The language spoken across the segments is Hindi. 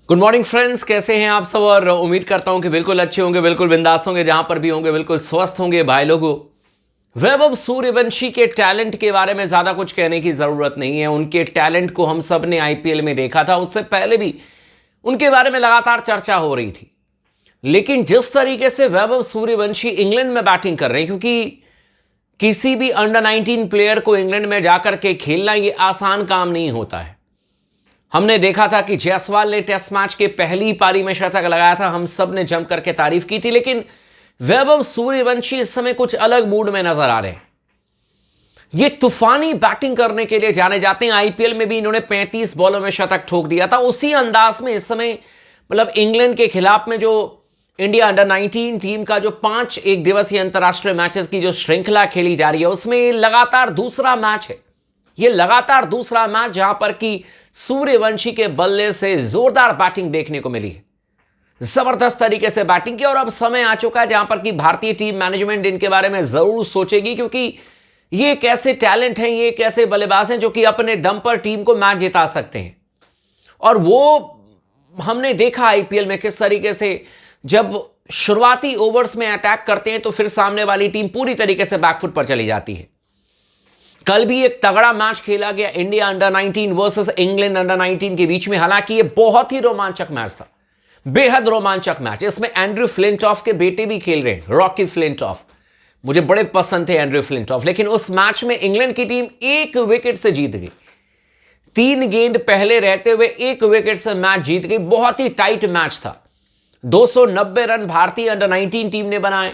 गुड मॉर्निंग फ्रेंड्स, कैसे हैं आप सब। और उम्मीद करता हूं कि बिल्कुल अच्छे होंगे, बिल्कुल बिंदास होंगे, जहां पर भी होंगे बिल्कुल स्वस्थ होंगे। भाई लोगों, वैभव सूर्यवंशी के टैलेंट के बारे में ज्यादा कुछ कहने की जरूरत नहीं है। उनके टैलेंट को हम सब ने आईपीएल में देखा था, उससे पहले भी उनके बारे में लगातार चर्चा हो रही थी। लेकिन जिस तरीके से वैभव सूर्यवंशी इंग्लैंड में बैटिंग कर रहे हैं, क्योंकि किसी भी अंडर 19 प्लेयर को इंग्लैंड में जाकर के खेलना ये आसान काम नहीं होता है। हमने देखा था कि जायसवाल ने टेस्ट मैच के पहली पारी में शतक लगाया था, हम सब ने जम करके तारीफ की थी। लेकिन वैभव सूर्यवंशी इस समय कुछ अलग मूड में नजर आ रहे हैं। ये तूफानी बैटिंग करने के लिए जाने जाते हैं। आईपीएल में भी इन्होंने 35 बॉलों में शतक ठोक दिया था। उसी अंदाज में इस समय मतलब इंग्लैंड के खिलाफ में जो इंडिया अंडर 19 टीम का जो 5 एक दिवसीय अंतरराष्ट्रीय मैचेस की जो श्रृंखला खेली जा रही है, उसमें लगातार दूसरा मैच है। यह लगातार दूसरा मैच जहां पर कि सूर्यवंशी के बल्ले से जोरदार बैटिंग देखने को मिली है। जबरदस्त तरीके से बैटिंग की। और अब समय आ चुका है जहां पर कि भारतीय टीम मैनेजमेंट इनके बारे में जरूर सोचेगी, क्योंकि ये एक ऐसे टैलेंट हैं, ये एक ऐसे बल्लेबाज हैं जो कि अपने दम पर टीम को मैच जिता सकते हैं। और वो हमने देखा आईपीएल में किस तरीके से जब शुरुआती ओवर्स में अटैक करते हैं तो फिर सामने वाली टीम पूरी तरीके से बैकफुट पर चली जाती है। कल भी एक तगड़ा मैच खेला गया India under 19 versus England under 19 के बीच में। हालांकि ये बहुत ही रोमांचक मैच था, बेहद रोमांचक मैच। इसमें एंड्रयू फ्लिंटॉफ के बेटे भी खेल रहे हैं, रॉकी फ्लिंटॉफ। मुझे बड़े पसंद थे एंड्रयू फ्लिंटॉफ। लेकिन उस मैच में इंग्लैंड की टीम 1 विकेट से जीत गई। 3 गेंद पहले रहते हुए 1 विकेट से मैच जीत गई। बहुत ही टाइट मैच था। 290 रन भारतीय अंडर 19 टीम ने बनाए।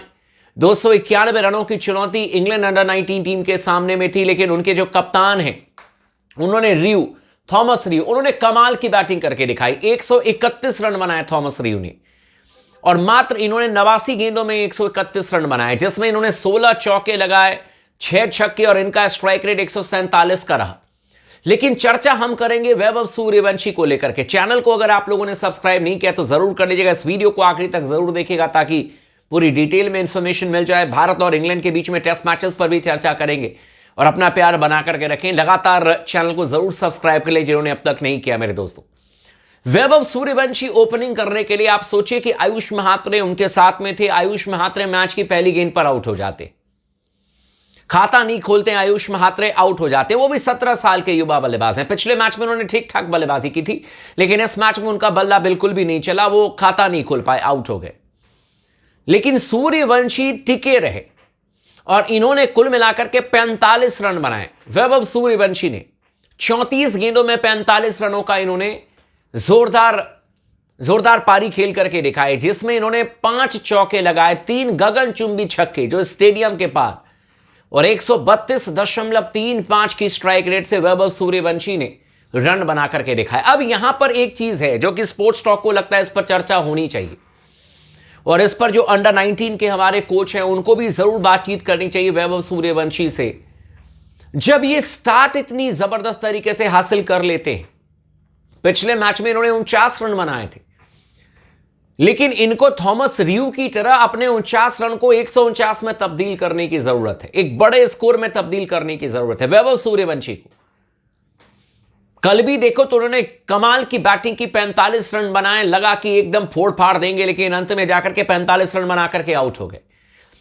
291 रनों की चुनौती इंग्लैंड अंडर 19 टीम के सामने में थी। लेकिन उनके जो कप्तान हैं, उन्होंने थॉमस रियू, उन्होंने कमाल की बैटिंग करके दिखाई। 131 रन बनाए थॉमस रियू ने, और मात्र इन्होंने 89 गेंदों में 131 रन बनाए, जिसमें इन्होंने 16 चौके लगाए, 6 छक्के, और इनका स्ट्राइक रेट 147 का रहा। लेकिन चर्चा हम करेंगे वैभव सूर्यवंशी को लेकर के। चैनल को अगर आप लोगों ने सब्सक्राइब नहीं किया तो जरूर कर लीजिएगा। इस वीडियो को आखिरी तक जरूर देखिएगा ताकि पूरी डिटेल में इंफॉर्मेशन मिल जाए। भारत और इंग्लैंड के बीच में टेस्ट मैचेस पर भी चर्चा करेंगे। और अपना प्यार बना करके रखें। लगातार चैनल को जरूर सब्सक्राइब कर लीजिए जिन्होंने अब तक नहीं किया मेरे दोस्तों। वैभव सूर्यवंशी ओपनिंग करने के लिए आप सोचिए कि आयुष महात्रे उनके साथ में थे। आयुष महात्रे मैच की पहली गेंद पर आउट हो जाते, खाता नहीं खोलते, आयुष महात्रे आउट हो जाते। वो भी 17 साल के युवा बल्लेबाज हैं। पिछले मैच में उन्होंने ठीक ठाक बल्लेबाजी की थी, लेकिन इस मैच में उनका बल्ला बिल्कुल भी नहीं चला। वो खाता नहीं खोल पाए, आउट हो गए। लेकिन सूर्यवंशी टिके रहे और इन्होंने कुल मिलाकर के 45 रन बनाए। वैभव सूर्यवंशी ने 34 गेंदों में 45 रनों का इन्होंने जोरदार पारी खेल करके दिखाए, जिसमें इन्होंने 5 चौके लगाए, 3 गगनचुंबी छक्के जो स्टेडियम के पार, और 132.35 की स्ट्राइक रेट से वैभव सूर्यवंशी ने रन बना करके दिखाए। अब यहां पर एक चीज है जो कि स्पोर्ट्स टॉक को लगता है इस पर चर्चा होनी चाहिए, और इस पर जो अंडर 19 के हमारे कोच हैं उनको भी जरूर बातचीत करनी चाहिए वैभव सूर्यवंशी से। जब ये स्टार्ट इतनी जबरदस्त तरीके से हासिल कर लेते हैं, पिछले मैच में इन्होंने 49 रन बनाए थे, लेकिन इनको थॉमस रियू की तरह अपने 49 रन को 149 में तब्दील करने की जरूरत है, एक बड़े स्कोर में तब्दील करने की जरूरत है वैभव सूर्यवंशी को। कल भी देखो तो उन्होंने कमाल की बैटिंग की, 45 रन बनाए, लगा कि एकदम फोड़ फाड़ देंगे, लेकिन अंत में जाकर के 45 रन बना करके आउट हो गए।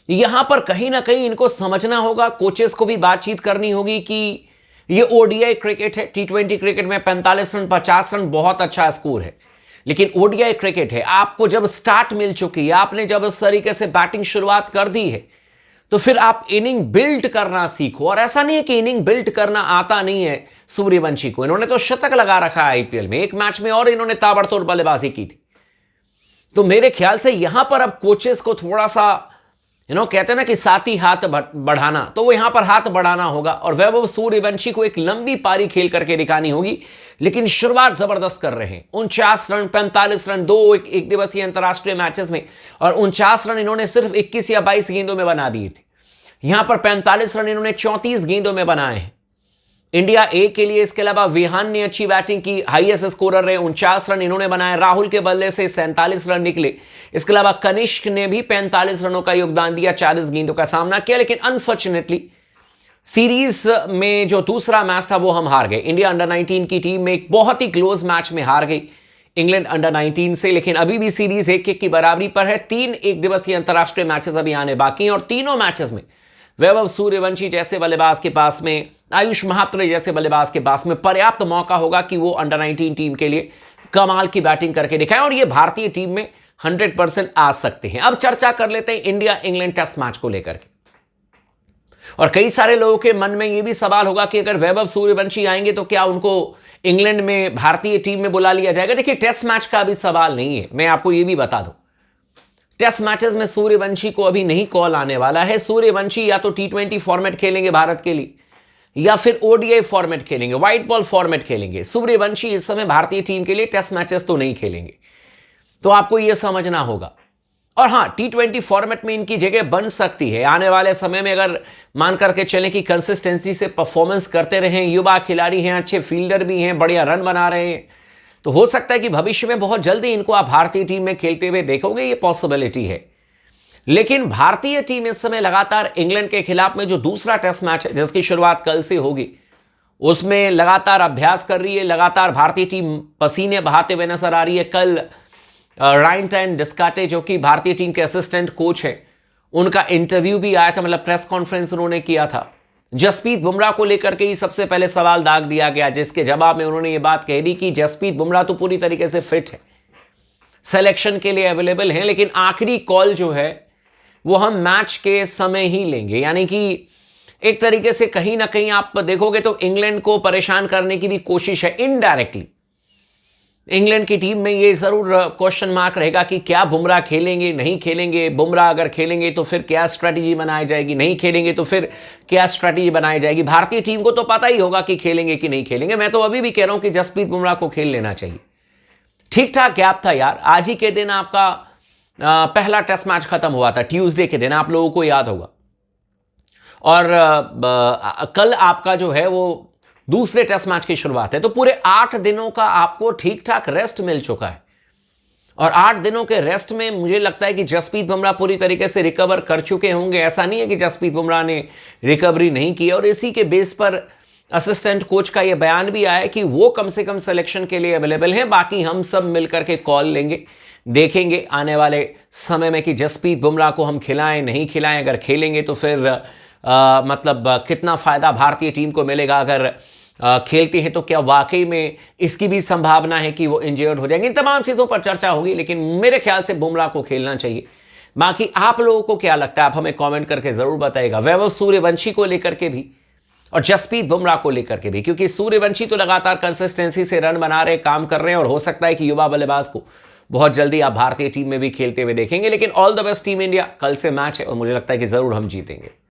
यहां पर कहीं ना कहीं इनको समझना होगा, कोचेस को भी बातचीत करनी होगी कि ये ओडीआई क्रिकेट है। टी20 क्रिकेट में 45 रन 50 रन बहुत अच्छा स्कोर है, लेकिन ओडीआई क्रिकेट है। आपको जब स्टार्ट मिल चुकी है, आपने जब इस तरीके से बैटिंग शुरुआत कर दी है, तो फिर आप इनिंग बिल्ड करना सीखो। और ऐसा नहीं है कि इनिंग बिल्ड करना आता नहीं है सूर्यवंशी को। इन्होंने तो शतक लगा रखा है आईपीएल में, एक मैच में और इन्होंने ताबड़तोड़ बल्लेबाजी की थी। तो मेरे ख्याल से यहां पर अब कोचेस को थोड़ा सा कहते हैं ना कि साथी हाथ बढ़ाना, तो वो यहां पर हाथ बढ़ाना होगा। और वैभव सूर्यवंशी को एक लंबी पारी खेल करके दिखानी होगी। लेकिन शुरुआत जबरदस्त कर रहे हैं। 49 रन, 45 रन, 2 एक दिवसीय अंतरराष्ट्रीय मैचेस में, और 49 रन इन्होंने सिर्फ 21 या 22 गेंदों में बना दिए थे। यहां पर 45 रन इन्होंने 34 गेंदों में बनाए हैं इंडिया ए के लिए। इसके अलावा विहान ने अच्छी बैटिंग की, हाईएस्ट स्कोरर रहे, 49 रन इन्होंने बनाए। राहुल के बल्ले से 47 रन निकले। इसके अलावा कनिष्क ने भी 45 रनों का योगदान दिया, 40 गेंदों का सामना किया। लेकिन अनफॉर्चुनेटली सीरीज में जो दूसरा मैच था वो हम हार गए। इंडिया अंडर 19 की टीम में एक बहुत ही क्लोज मैच में हार गई। इंग्लैंड अंडर 19 से, लेकिन अभी भी सीरीज 1-1 की बराबरी पर है। 3 एक दिवसीय अंतर्राष्ट्रीय मैचेस अभी आने बाकी हैं और तीनों मैचेस में वैभव सूर्यवंशी जैसे बल्लेबाज के पास में, आयुष महात्रे जैसे बल्लेबाज के पास में पर्याप्त मौका होगा कि वो अंडर 19 टीम के लिए कमाल की बैटिंग करके दिखाएं और ये भारतीय टीम में 100% आ सकते हैं। अब चर्चा कर लेते हैं इंडिया इंग्लैंड टेस्ट मैच को लेकर के। और कई सारे लोगों के मन में यह भी सवाल होगा कि अगर वैभव सूर्यवंशी आएंगे तो क्या उनको इंग्लैंड में भारतीय टीम में बुला लिया जाएगा। देखिए, टेस्ट मैच का अभी सवाल नहीं है, मैं आपको यह भी बता दूं, टेस्ट मैचेस में सूर्यवंशी को अभी नहीं कॉल आने वाला है। सूर्यवंशी या तो T20 फॉर्मेट खेलेंगे भारत के लिए या फिर ODI फॉर्मेट खेलेंगे, व्हाइट बॉल फॉर्मेट खेलेंगे। सूर्यवंशी इस समय भारतीय टीम के लिए टेस्ट मैचेस तो नहीं खेलेंगे, तो आपको यह समझना होगा। और हां, T20 फॉर्मेट में इनकी जगह बन सकती है आने वाले समय में, अगर मान करके चलें कि कंसिस्टेंसी से परफॉर्मेंस करते रहें, युवा खिलाड़ी हैं, अच्छे फील्डर भी हैं, बढ़िया रन बना रहे हैं, तो हो सकता है कि भविष्य में बहुत जल्दी इनको आप भारतीय टीम में खेलते हुए देखोगे, ये पॉसिबिलिटी है। लेकिन भारतीय टीम इस समय लगातार इंग्लैंड के खिलाफ में जो दूसरा टेस्ट मैच है जिसकी शुरुआत कल से होगी, उसमें लगातार अभ्यास कर रही है, लगातार भारतीय टीम पसीने बहाते हुए नजर आ रही है। कल रायन डिस्काटे जो कि भारतीय टीम के असिस्टेंट कोच है, उनका इंटरव्यू भी आया था, मतलब प्रेस कॉन्फ्रेंस उन्होंने किया था। जसप्रीत बुमराह को लेकर के ही सबसे पहले सवाल दाग दिया गया, जिसके जवाब में उन्होंने ये बात कह दी कि जसप्रीत बुमराह तो पूरी तरीके से फिट है, सिलेक्शन के लिए अवेलेबल हैं, लेकिन आखिरी कॉल जो है वो हम मैच के समय ही लेंगे। यानी कि एक तरीके से कहीं ना कहीं आप देखोगे तो इंग्लैंड को परेशान करने की भी कोशिश है इनडायरेक्टली। इंग्लैंड की टीम में ये जरूर क्वेश्चन मार्क रहेगा कि क्या बुमराह खेलेंगे, नहीं खेलेंगे। बुमराह अगर खेलेंगे तो फिर क्या स्ट्रैटेजी बनाई जाएगी, नहीं खेलेंगे तो फिर क्या स्ट्रैटेजी बनाई जाएगी। भारतीय टीम को तो पता ही होगा कि खेलेंगे कि नहीं खेलेंगे। मैं तो अभी भी कह रहा हूं कि जसप्रीत बुमराह को खेल लेना चाहिए। ठीक ठाक गैप था यार, आज ही के दिन आपका पहला टेस्ट मैच खत्म हुआ था, ट्यूसडे के दिन, आप लोगों को याद होगा। और कल आपका जो है वो दूसरे टेस्ट मैच की शुरुआत है, तो पूरे 8 दिनों का आपको ठीक ठाक रेस्ट मिल चुका है। और 8 दिनों के रेस्ट में मुझे लगता है कि जसप्रीत बुमराह पूरी तरीके से रिकवर कर चुके होंगे। ऐसा नहीं है कि जसप्रीत बुमराह ने रिकवरी नहीं की। और इसी के बेस पर असिस्टेंट कोच का यह बयान भी आया कि वो कम से कम सिलेक्शन के लिए अवेलेबल है, बाकी हम सब मिलकर के कॉल लेंगे, देखेंगे आने वाले समय में कि जसप्रीत बुमराह को हम खिलाएं नहीं खिलाएं। अगर खेलेंगे तो फिर मतलब कितना फायदा भारतीय टीम को मिलेगा, अगर खेलते हैं तो क्या वाकई में इसकी भी संभावना है कि वो इंजर्ड हो जाएंगे। इन तमाम चीज़ों पर चर्चा होगी, लेकिन मेरे ख्याल से बुमराह को खेलना चाहिए। बाकी आप लोगों को क्या लगता है, आप हमें कमेंट करके ज़रूर बताइएगा, वैभव सूर्यवंशी को लेकर के भी और जसप्रीत बुमराह को लेकर के भी, क्योंकि सूर्यवंशी तो लगातार कंसिस्टेंसी से रन बना रहे, काम कर रहे हैं, और हो सकता है कि युवा बल्लेबाज को बहुत जल्दी आप भारतीय टीम में भी खेलते हुए देखेंगे। लेकिन all the best team India, कल से मैच है और मुझे लगता है कि ज़रूर हम जीतेंगे।